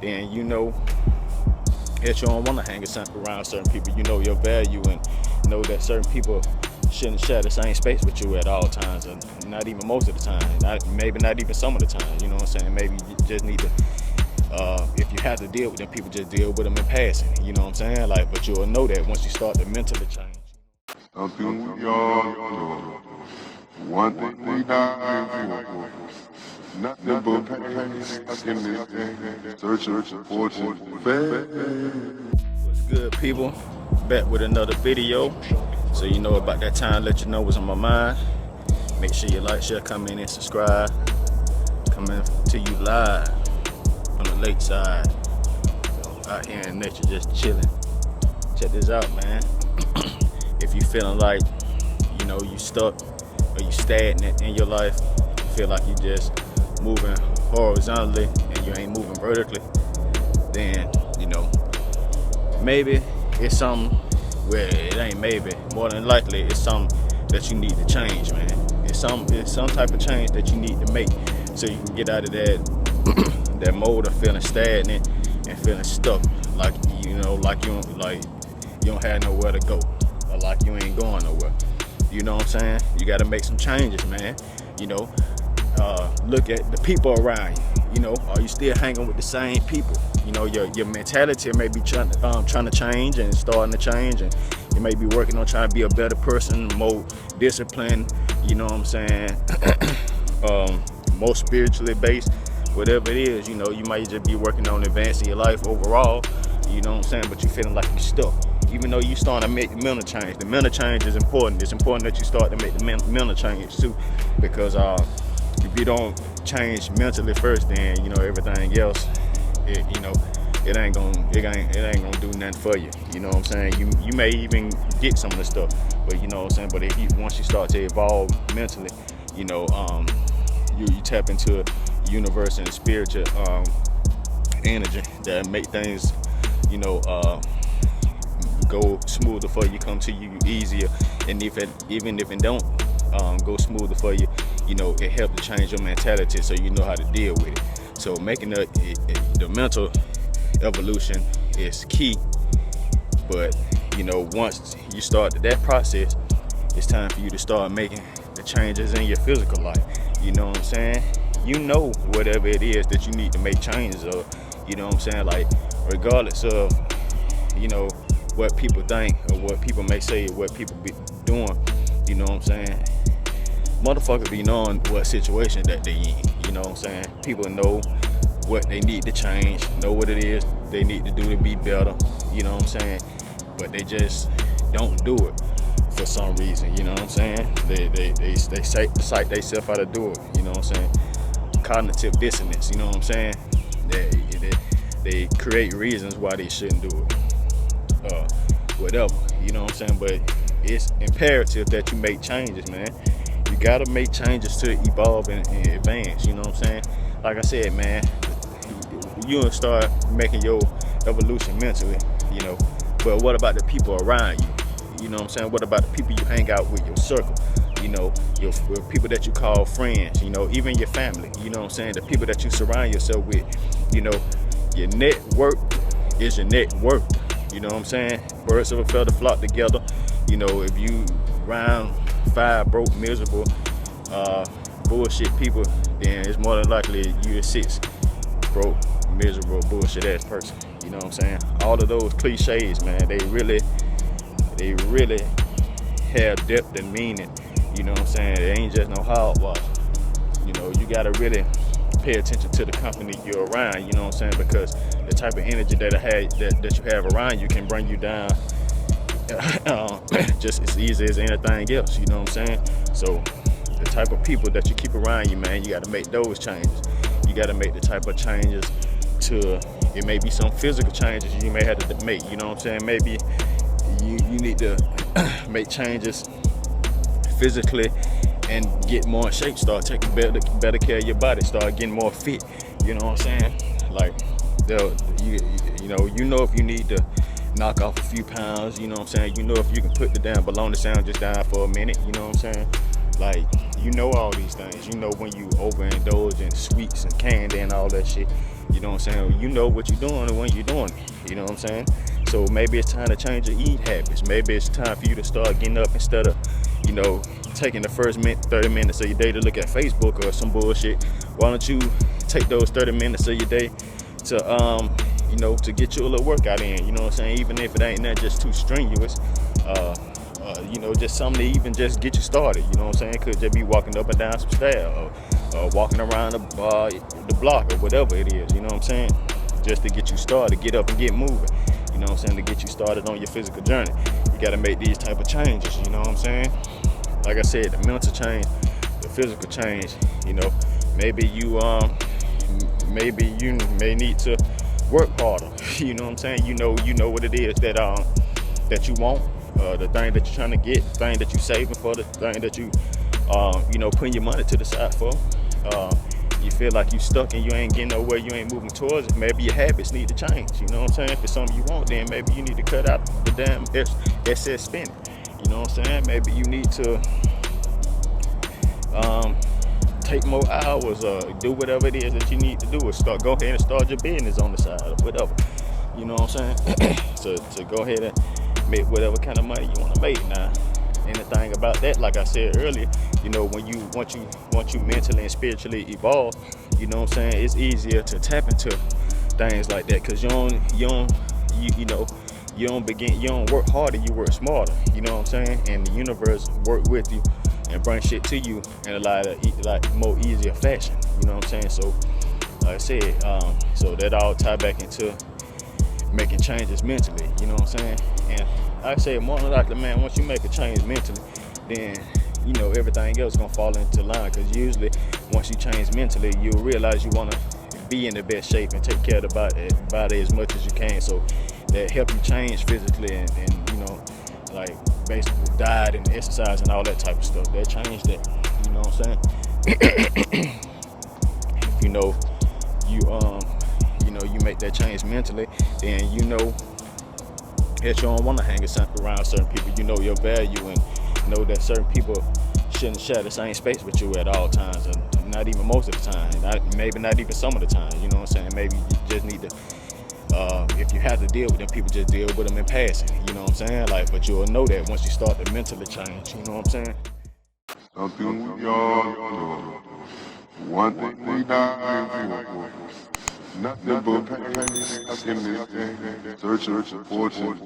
then you know that you don't want to hang around certain people. You know your value and know that certain people shouldn't share the same space with you at all times, and not even most of the time, maybe not even some of the time, you know what I'm saying? Maybe you just need to, if you have to deal with them people, just deal with them in passing, you know what I'm saying? Like, but you'll know that once you start to mentally change. Something we all know, one thing we die for, nothing but pain, stuck in this thing, searching for fortune, What's good, people? Back with another video. So you know about that time, let you know what's on my mind. Make sure you like, share, comment, and subscribe. Coming to you live on the lakeside, out here in nature, just chilling. Check this out, man. If you feeling like, you know, you stuck or you stagnant in your life, you feel like you just moving horizontally and you ain't moving vertically, then, you know, maybe it's something where it ain't maybe. More than likely, it's something that you need to change, man. It's some type of change that you need to make so you can get out of that that mode of feeling stagnant and feeling stuck, like you don't have nowhere to go, or like you ain't going nowhere. You know what I'm saying? You got to make some changes, man. You know, look at the people around you. You know, are you still hanging with the same people? You know, your mentality may be trying to change and starting to change, and you may be working on trying to be a better person, more disciplined, you know what I'm saying, more spiritually based, whatever it is. You know, you might just be working on advancing your life overall, you know what I'm saying, but you're feeling like you're stuck. Even though you starting to make the mental change. The mental change is important. It's important that you start to make the mental change too, because if you don't change mentally first, then you know everything else, it ain't gonna do nothing for you. You know what I'm saying? You may even get some of the stuff, but you know what I'm saying. But once you start to evolve mentally, you know, you tap into universe and spiritual energy that make things, you know, go smoother for you, come to you easier. And even if it don't go smoother for you, you know, it helps to change your mentality so you know how to deal with it. So making the mental evolution is key. But you know, once you start that process, it's time for you to start making the changes in your physical life. You know what I'm saying? You know, whatever it is that you need to make changes of, you know what I'm saying? Like, regardless of, you know, what people think or what people may say or what people be doing, you know what I'm saying? Motherfuckers be knowing what situation that they in, you know what I'm saying? People know what they need to change, know what it is they need to do to be better, you know what I'm saying? But they just don't do it for some reason, you know what I'm saying? They psych themselves out to do it, you know what I'm saying? Cognitive dissonance, you know what I'm saying? They create reasons why they shouldn't do it. Whatever, you know what I'm saying? But it's imperative that you make changes, man. You gotta make changes to evolve and advance, you know what I'm saying? Like I said, man, you'll start making your evolution mentally, you know. But what about the people around you? You know what I'm saying? What about the people you hang out with, your circle? You know, your people that you call friends, you know, even your family, you know what I'm saying? The people that you surround yourself with, you know, your network is your net worth. You know what I'm saying? Birds of a feather flock together. You know, if you around 5 broke, miserable, bullshit people, then it's more than likely you're a 6 broke, miserable, bullshit ass person. You know what I'm saying? All of those cliches, man, they really have depth and meaning. You know what I'm saying? It ain't just no hogwash. You know, you gotta really pay attention to the company you're around, you know what I'm saying? Because the type of energy that you have around you can bring you down just as easy as anything else, you know what I'm saying? So the type of people that you keep around you, man, you got to make those changes. You got to make the type of changes to, it may be some physical changes you may have to make, you know what I'm saying? Maybe you need to make changes physically and get more in shape, start taking better care of your body, start getting more fit, you know what I'm saying? Like, you know if you need to knock off a few pounds, you know what I'm saying? You know if you can put the damn bologna sandwiches down for a minute, you know what I'm saying? Like, you know all these things. You know when you overindulge in sweets and candy and all that shit, You know what I'm saying? You know what you're doing and when you're doing it. You know what I'm saying? So maybe it's time to change your eating habits. Maybe it's time for you to start getting up instead of, you know, taking the first 30 minutes of your day to look at Facebook or some bullshit. Why don't you take those 30 minutes of your day to, you know, to get you a little workout in? You know what I'm saying? Even if it ain't that just too strenuous. You know, just something to even just get you started. You know what I'm saying? Could just be walking up and down some stairs, or walking around the block, or whatever it is. You know what I'm saying? Just to get you started, get up and get moving. You know what I'm saying? To get you started on your physical journey, you got to make these type of changes. You know what I'm saying? Like I said, the mental change, the physical change. You know, maybe you may need to work harder. You know what I'm saying? You know what it is that you want. The thing that you're trying to get, the thing that you're saving for, the thing that you, you know, putting your money to the side for. You feel like you stuck and you ain't getting nowhere, you ain't moving towards it. Maybe your habits need to change. You know what I'm saying? If it's something you want, then maybe you need to cut out the damn excess spending. You know what I'm saying? Maybe you need to take more hours, or do whatever it is that you need to do, or go ahead and start your business on the side, or whatever. You know what I'm saying? to go ahead and make whatever kind of money you want to make. Now, anything about that, like I said earlier, you know, once you mentally and spiritually evolve, you know what I'm saying, it's easier to tap into things like that, because you don't work harder, you work smarter. You know what I'm saying? And the universe work with you and bring shit to you in a lot of like more easier fashion. You know what I'm saying? So like I said, so that all tie back into making changes mentally. You know what I'm saying? And I say more than likely, man, once you make a change mentally, then you know everything else gonna fall into line. Because usually, once you change mentally, you'll realize you wanna be in the best shape and take care of the body as much as you can. So that help you change physically and you know, like basically diet and exercise and all that type of stuff. That change that. You know what I'm saying? If you know you make that change mentally, then you know that you don't want to hang around certain people. You know your value, and know that certain people shouldn't share the same space with you at all times, and not even most of the time, maybe not even some of the time. You know what I'm saying? Maybe you just need to, if you have to deal with them people, just deal with them in passing. You know what I'm saying? Like, but you'll know that once you start to mentally change. You know what I'm saying? Something we all know. One thing we die for. Nothing but pain, stuck in this thing. Searching for fortune.